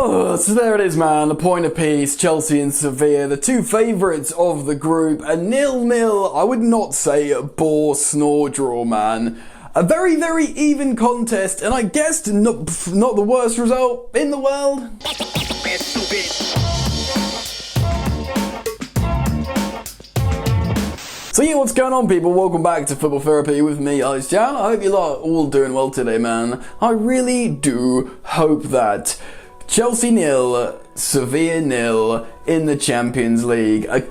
Oh, so there it is, man. A point apiece. Chelsea and Sevilla, the two favourites of the group. A 0-0, I would not say a bore snore draw, man. A very, very even contest, and I guess not the worst result in the world. So yeah, what's going on, people? Welcome back to Football Therapy with me, Joan. I hope you lot are all doing well today, man. I really do hope that Chelsea 0, Sevilla 0 in the Champions League. A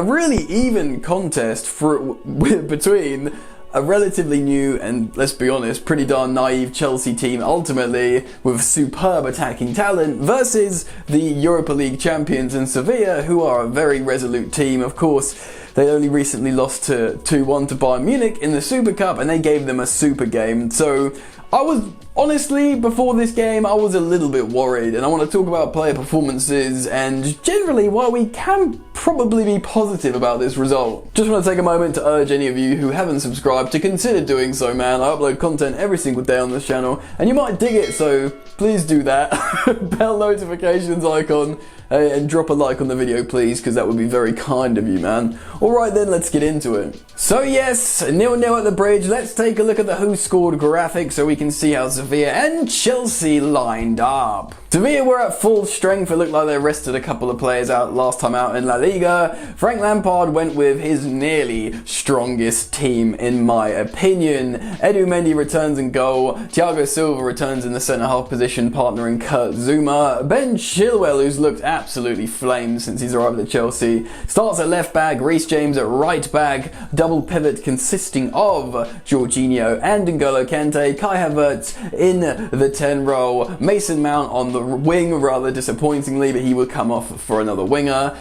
really even contest between a relatively new and, let's be honest, pretty darn naive Chelsea team, ultimately with superb attacking talent, versus the Europa League champions in Sevilla, who are a very resolute team. Of course, they only recently lost to 2-1 to Bayern Munich in the Super Cup, and they gave them a super game. So I was, honestly, before this game, I was a little bit worried, and I want to talk about player performances and generally why we can probably be positive about this result. Just want to take a moment to urge any of you who haven't subscribed to consider doing so, man. I upload content every single day on this channel, and you might dig it, so please do that. Bell notifications icon, and drop a like on the video, please, because that would be very kind of you, man. Alright then, let's get into it. So yes, 0-0 at the bridge. Let's take a look at the who scored graphic so we can see how Sevilla and Chelsea lined up. Sevilla were at full strength. It looked like they rested a couple of players out last time out in La Liga. Frank Lampard went with his nearly strongest team, in my opinion. Edouard Mendy returns in goal. Thiago Silva returns in the centre-half position, partnering Kurt Zouma. Ben Chilwell, who's looked absolutely flamed since he's arrived at Chelsea, starts at left back. Reece James at right back. Double pivot consisting of Jorginho and N'Golo Kante. Kai Havertz in the 10 role. Mason Mount on the wing, rather disappointingly, but he would come off for another winger.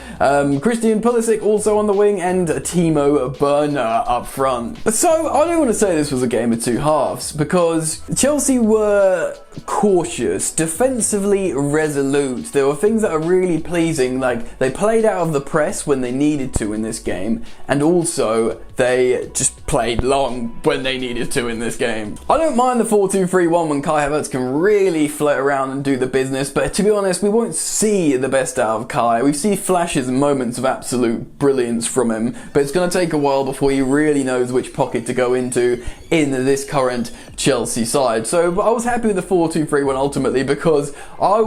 Christian Pulisic also on the wing, and Timo Werner up front. So I don't want to say this was a game of two halves, because Chelsea were cautious, defensively resolute. There were things that are really pleasing, like they played out of the press when they needed to in this game, and also they just played long when they needed to in this game. I don't mind the 4-2-3-1 when Kai Havertz can really float around and do the business, but to be honest, we won't see the best out of Kai. We see flashes and moments of absolute brilliance from him, but it's going to take a while before he really knows which pocket to go into in this current Chelsea side. So I was happy with the 4-2-3-1 ultimately, because I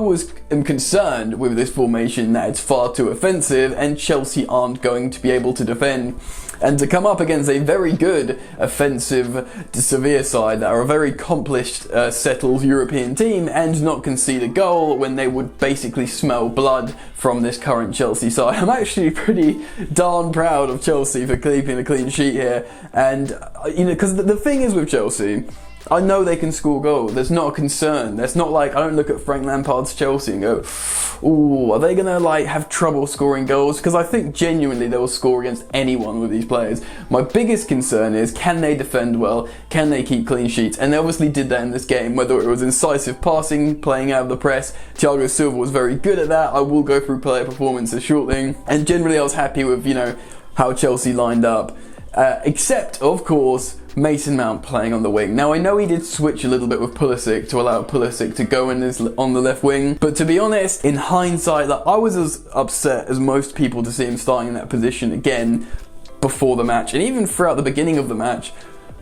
am concerned with this formation that it's far too offensive and Chelsea aren't going to be able to defend. And to come up against a very good offensive Sevilla side that are a very accomplished, settled European team, and not concede a goal when they would basically smell blood from this current Chelsea side. I'm actually pretty darn proud of Chelsea for keeping a clean sheet here. And, because the thing is with Chelsea, I know they can score goals. There's not a concern. There's not like, I don't look at Frank Lampard's Chelsea and go, ooh, are they going to have trouble scoring goals? Because I think genuinely they will score against anyone with these players. My biggest concern is, can they defend well? Can they keep clean sheets? And they obviously did that in this game, whether it was incisive passing, playing out of the press. Thiago Silva was very good at that. I will go through player performances shortly. And generally I was happy with, how Chelsea lined up. Except, of course, Mason Mount playing on the wing. Now, I know he did switch a little bit with Pulisic to allow Pulisic to go on the left wing, but to be honest, in hindsight, I was as upset as most people to see him starting in that position again before the match, and even throughout the beginning of the match.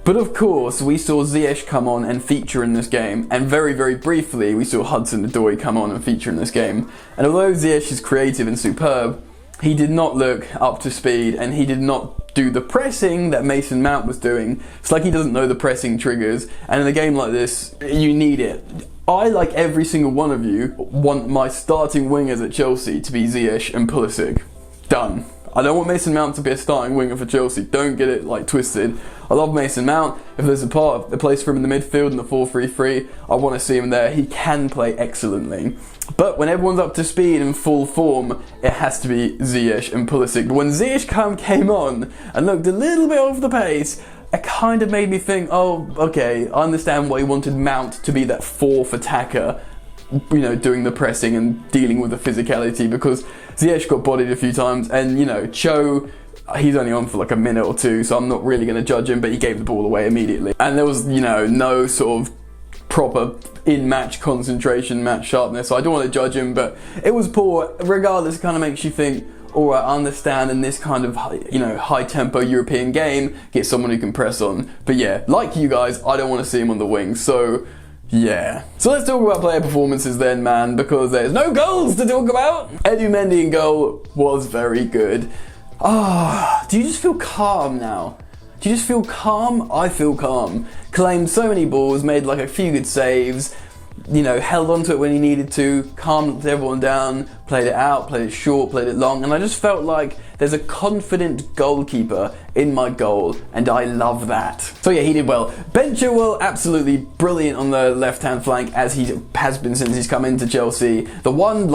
But of course, we saw Ziyech come on and feature in this game, and very, very briefly, we saw Hudson-Odoi come on and feature in this game. And although Ziyech is creative and superb, he did not look up to speed, and he did not do the pressing that Mason Mount was doing. It's like he doesn't know the pressing triggers, and in a game like this, you need it. I, like every single one of you, want my starting wingers at Chelsea to be Ziyech and Pulisic. Done. I don't want Mason Mount to be a starting winger for Chelsea. Don't get it twisted. I love Mason Mount. If there's a place for him in the midfield in the 4-3-3, I want to see him there. He can play excellently. But when everyone's up to speed and full form, it has to be Ziyech and Pulisic. But when Ziyech came on and looked a little bit off the pace, it kind of made me think, oh, okay, I understand why he wanted Mount to be that fourth attacker, doing the pressing and dealing with the physicality, because Ziyech got bodied a few times, and, Cho, he's only on for a minute or two, so I'm not really going to judge him, but he gave the ball away immediately. And there was, no sort of proper in-match concentration, match sharpness. So I don't want to judge him, but it was poor. Regardless, it kind of makes you think, all right, I understand in this kind of, high-tempo European game, get someone who can press on. But yeah, like you guys, I don't want to see him on the wing. So yeah. So let's talk about player performances then, man, because there's no goals to talk about. Edouard Mendy in goal was very good. Do you just feel calm now? Do you just feel calm? I feel calm. Claimed so many balls, made like a few good saves, held on to it when he needed to, calmed everyone down, played it out, played it short, played it long, and I just felt like there's a confident goalkeeper in my goal, and I love that. So yeah, he did well. Ben Chilwell, absolutely brilliant on the left-hand flank, as he has been since he's come into Chelsea. The one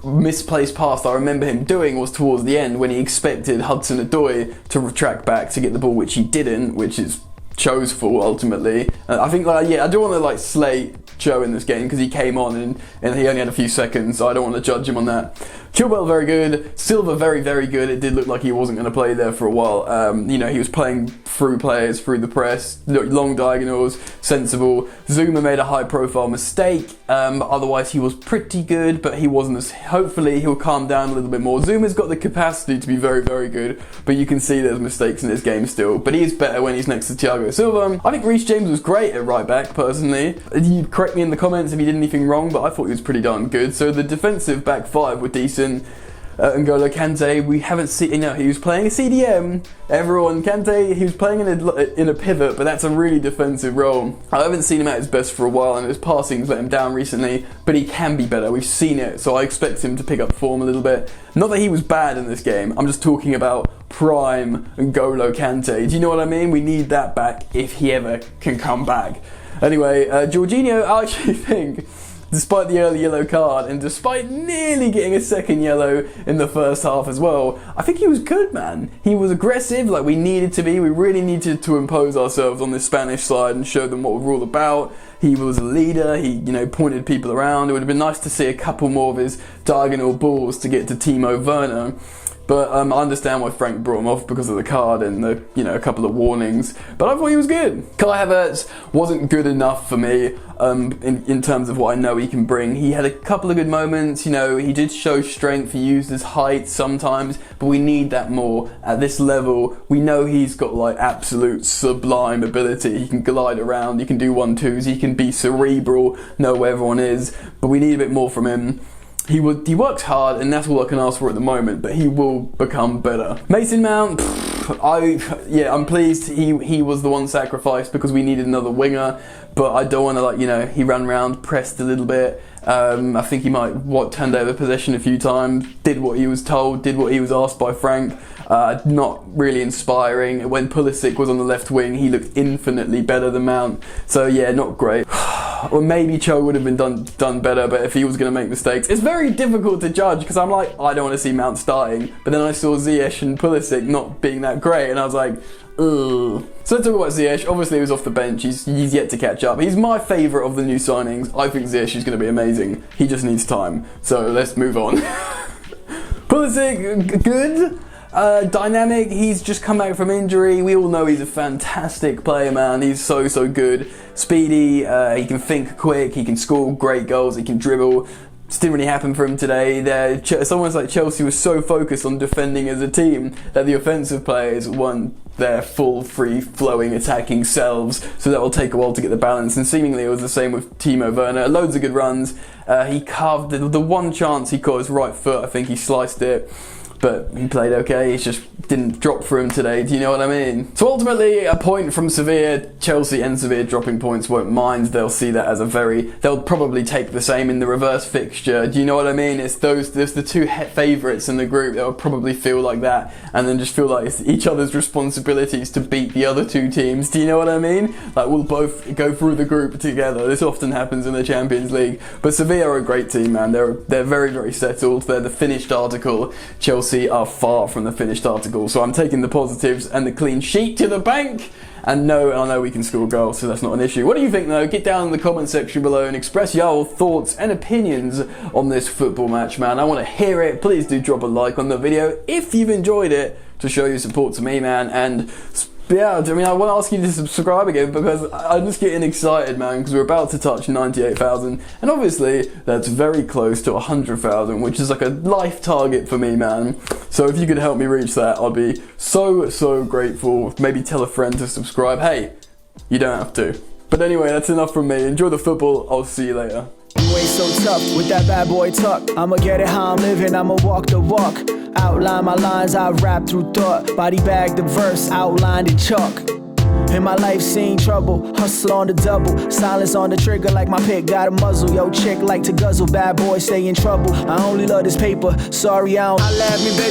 misplaced pass I remember him doing was towards the end when he expected Hudson-Odoi to track back to get the ball, which he didn't, which is Cho's fault ultimately. I think I don't want to slate Cho in this game because he came on and he only had a few seconds, so I don't want to judge him on that. Chilwell very good, Silva very, very good. It did look like he wasn't going to play there for a while. He was playing through players, through the press, long diagonals, sensible. Zouma made a high-profile mistake, but otherwise he was pretty good, but he wasn't as... Hopefully he'll calm down a little bit more. Zouma's got the capacity to be very, very good, but you can see there's mistakes in this game still. But he is better when he's next to Thiago Silva. I think Reece James was great at right back, personally. You correct me in the comments if he did anything wrong, but I thought he was pretty darn good. So the defensive back five were decent. N'Golo Kante, we haven't seen, he was playing a CDM. Everyone, Kante, he was playing in a pivot, but that's a really defensive role. I haven't seen him at his best for a while, and his passing's let him down recently, but he can be better. We've seen it, so I expect him to pick up form a little bit. Not that he was bad in this game, I'm just talking about prime N'Golo Kante. Do you know what I mean? We need that back if he ever can come back. Anyway, Jorginho, I actually think, despite the early yellow card and despite nearly getting a second yellow in the first half as well, I think he was good, man. He was aggressive like we needed to be. We really needed to impose ourselves on this Spanish side and show them what we're all about. He was a leader. He, pointed people around. It would have been nice to see a couple more of his diagonal balls to get to Timo Werner. But I understand why Frank brought him off because of the card and a couple of warnings. But I thought he was good. Kai Havertz wasn't good enough for me in terms of what I know he can bring. He had a couple of good moments. He did show strength. He used his height sometimes, but we need that more at this level. We know he's got absolute sublime ability. He can glide around. He can do 1-2s. He can be cerebral, know where everyone is. But we need a bit more from him. He works hard, and that's all I can ask for at the moment, but he will become better. Mason Mount, I'm pleased he was the one sacrificed because we needed another winger, but I don't want to, he ran around, pressed a little bit. I think he might turned over possession a few times, did what he was told, did what he was asked by Frank. Not really inspiring. When Pulisic was on the left wing, he looked infinitely better than Mount. So yeah, not great. Or maybe Cho would have been done better, but if he was going to make mistakes, it's very difficult to judge because I'm like, I don't want to see Mount starting. But then I saw Ziyech and Pulisic not being that great, and I was like, ugh. So let's talk about Ziyech. Obviously, he was off the bench. He's yet to catch up. He's my favourite of the new signings. I think Ziyech is going to be amazing. He just needs time. So let's move on. Pulisic, good. Dynamic, he's just come back from injury. We all know he's a fantastic player, man. He's so good. Speedy, he can think quick, he can score great goals, he can dribble. This didn't really happen for him today. It's almost like Chelsea was so focused on defending as a team that the offensive players weren't their full, free-flowing, attacking selves, so that will take a while to get the balance, and seemingly it was the same with Timo Werner. Loads of good runs. He carved the one chance he caught his right foot, I think he sliced it. But he played okay, it just didn't drop for him today, do you know what I mean? So ultimately, a point from Sevilla. Chelsea and Sevilla dropping points won't mind. They'll see that as they'll probably take the same in the reverse fixture, do you know what I mean? There's the two favourites in the group that will probably feel like that, and then just feel like it's each other's responsibilities to beat the other two teams, do you know what I mean? We'll both go through the group together. This often happens in the Champions League. But Sevilla are a great team, man. They're very, very settled. They're the finished article. Chelsea are far from the finished article, so I'm taking the positives and the clean sheet to the bank. And I know we can score goals, so that's not an issue. What do you think though? Get down in the comment section below and express your thoughts and opinions on this football match, man. I want to hear it. Please do drop a like on the video if you've enjoyed it to show your support to me, man. And But yeah, I mean, I want to ask you to subscribe again because I'm just getting excited, man, because we're about to touch 98,000, and obviously that's very close to 100,000, which is like a life target for me, man. So if you could help me reach that, I'd be so grateful. Maybe tell a friend to subscribe. Hey, you don't have to. But anyway, that's enough from me. Enjoy the football. I'll see you later. You ain't so tough with that bad boy tuck. I'ma get it how I'm living, I'ma walk the walk. Outline my lines, I rap through thought. Body bag the verse, outlined in chalk. In my life seen trouble, hustle on the double. Silence on the trigger like my pick got a muzzle. Yo, chick like to guzzle, bad boy stay in trouble. I only love this paper, sorry I don't. I laugh me, baby.